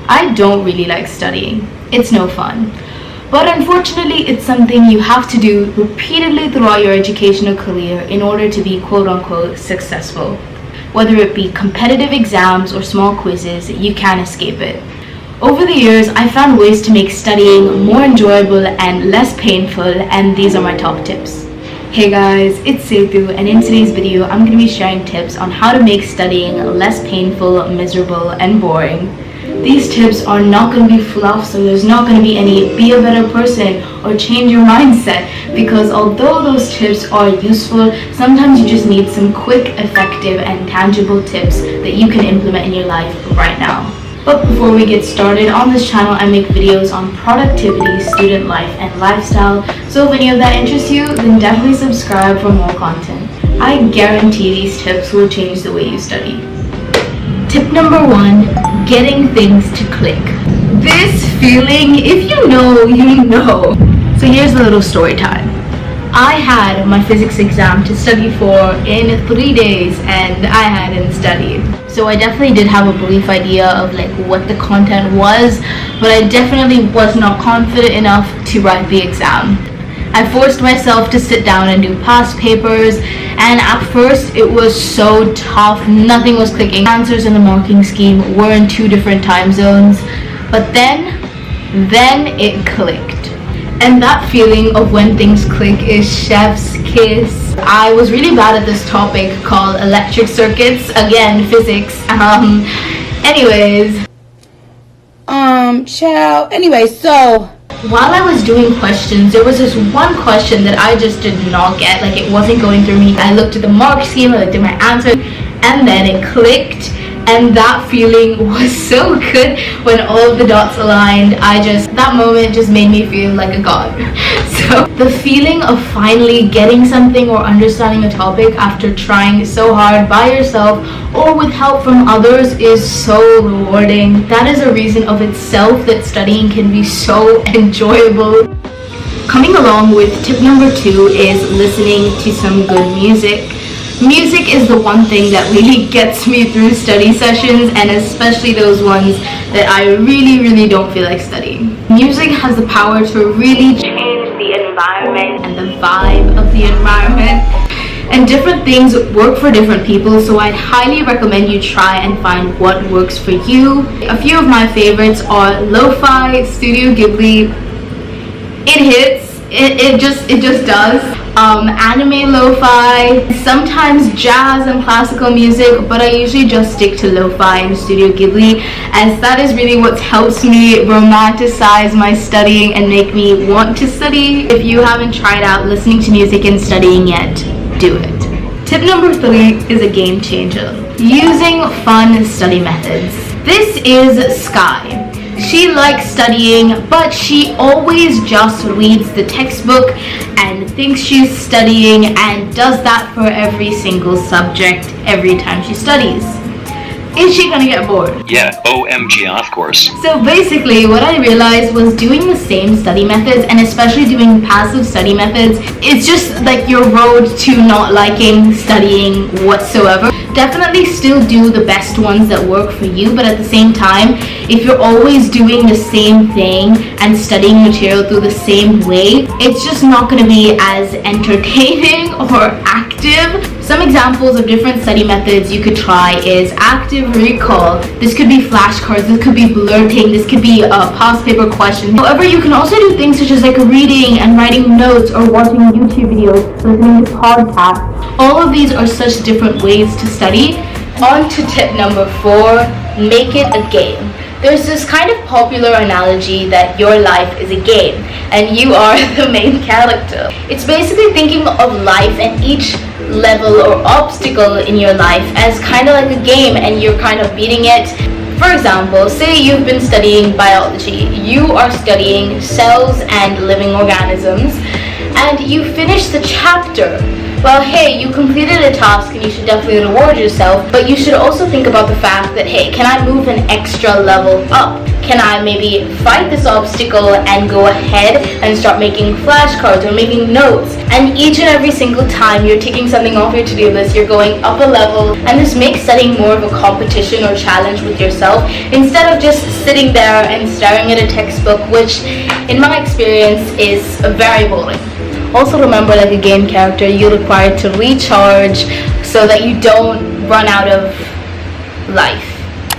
I don't really like studying. It's no fun. But unfortunately, it's something you have to do repeatedly throughout your educational career in order to be quote-unquote successful. Whether it be competitive exams or small quizzes, you can't escape it. Over the years, I found ways to make studying more enjoyable and less painful, and these are my top tips. Hey guys, it's Setu, and in today's video, I'm going to be sharing tips on how to make studying less painful, miserable, and boring. These tips are not going to be fluff, so there's not going to be any be a better person or change your mindset, because although those tips are useful, sometimes you just need some quick, effective, and tangible tips that you can implement in your life right now. But before we get started, on this channel I make videos on productivity, student life, and lifestyle, so if any of that interests you, then definitely subscribe for more content. I guarantee these tips will change the way you study. Tip number 1, getting things to click. This feeling, if you know, you know. So here's a little story time. I had my physics exam to study for in 3 days, and I hadn't studied. So I definitely did have a brief idea of like what the content was, but I definitely was not confident enough to write the exam. I forced myself to sit down and do past papers, and at first it was so tough, nothing was clicking. Answers in the marking scheme were in 2 different time zones, but then it clicked. And that feeling of when things click is chef's kiss. I was really bad at this topic called electric circuits, again, physics. So while I was doing questions, there was this one question that I just did not get, like it wasn't going through me. I looked at the mark scheme, I looked at my answer, and then it clicked. And that feeling was so good when all of the dots aligned. That moment just made me feel like a god. So the feeling of finally getting something or understanding a topic after trying so hard by yourself or with help from others is so rewarding. That is a reason of itself that studying can be so enjoyable. Coming along with tip number 2 is listening to some good music. Music is the one thing that really gets me through study sessions, and especially those ones that I really don't feel like studying. Music has the power to really change the environment and the vibe of the environment. And different things work for different people, so I'd highly recommend you try and find what works for you. A few of my favorites are lo-fi, Studio Ghibli. It hits. It just does. Anime lo-fi, sometimes jazz and classical music, but I usually just stick to lo-fi and Studio Ghibli, as that is really what helps me romanticize my studying and make me want to study. If you haven't tried out listening to music and studying yet, do it. Tip number 3 is a game changer. Using fun study methods. This is Sky. She likes studying, but she always just reads the textbook and thinks she's studying and does that for every single subject every time she studies. Is she gonna get bored? Yeah, OMG, of course. So basically what I realized was doing the same study methods, and especially doing passive study methods, it's just like your road to not liking studying whatsoever. Definitely still do the best ones that work for you, but at the same time, if you're always doing the same thing and studying material through the same way, it's just not going to be as entertaining or active. Some examples of different study methods you could try is active recall. This could be flashcards, this could be blurting, this could be past paper questions. However, you can also do things such as like reading and writing notes or watching YouTube videos, listening to podcasts. All of these are such different ways to study. On to tip number 4, make it a game. There's this kind of popular analogy that your life is a game and you are the main character. It's basically thinking of life and each level or obstacle in your life as kind of like a game, and you're kind of beating it. For example, say you've been studying biology. You are studying cells and living organisms, and you finish the chapter. Well, hey, you completed a task and you should definitely reward yourself, but you should also think about the fact that, hey, can I move an extra level up? can I maybe fight this obstacle and go ahead and start making flashcards or making notes? And each and every single time you're taking something off your to-do list, you're going up a level, and this makes studying more of a competition or challenge with yourself instead of just sitting there and staring at a textbook, which in my experience is very boring. Also remember, like a game character, you're required to recharge so that you don't run out of life.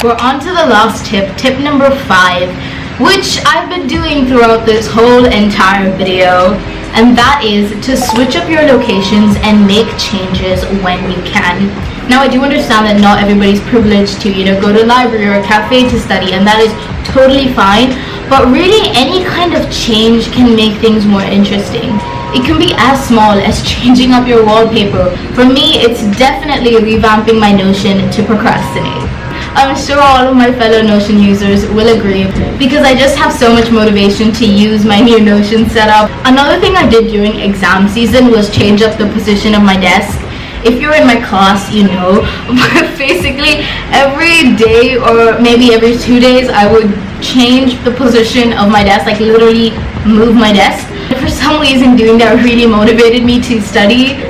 We're on to the last tip number 5, which I've been doing throughout this whole entire video, and that is to switch up your locations and make changes when you can. Now, I do understand that not everybody's privileged to, go to a library or a cafe to study, and that is totally fine, but really any kind of change can make things more interesting. It can be as small as changing up your wallpaper. For me, it's definitely revamping my Notion to procrastinate. I'm sure all of my fellow Notion users will agree, because I just have so much motivation to use my new Notion setup. Another thing I did during exam season was change up the position of my desk. If you're in my class, you know, but basically every day or maybe every 2 days I would change the position of my desk, like literally move my desk. For some reason doing that really motivated me to study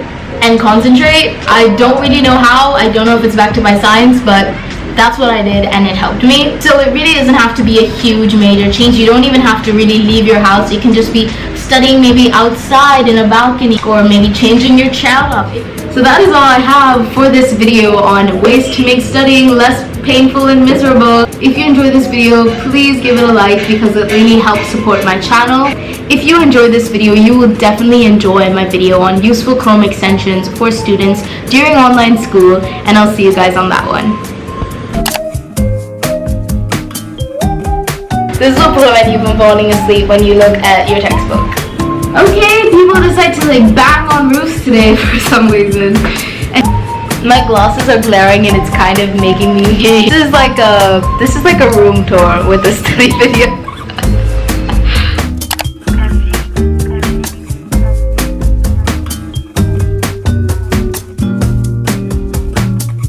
and concentrate. I don't really know how, I don't know if it's back to my science, but that's what I did and it helped me. So it really doesn't have to be a huge major change. You don't even have to really leave your house. You can just be studying maybe outside in a balcony, or maybe changing your chair up. So that is all I have for this video on ways to make studying less painful and miserable. If you enjoyed this video, please give it a like, because it really helps support my channel. If you enjoyed this video, you will definitely enjoy my video on useful Chrome extensions for students during online school, and I'll see you guys on that one. This will prevent you from falling asleep when you look at your textbook. Okay, people decide to like bang on roofs today for some reason. And my glasses are glaring and it's kind of making me This is like a room tour with a study video.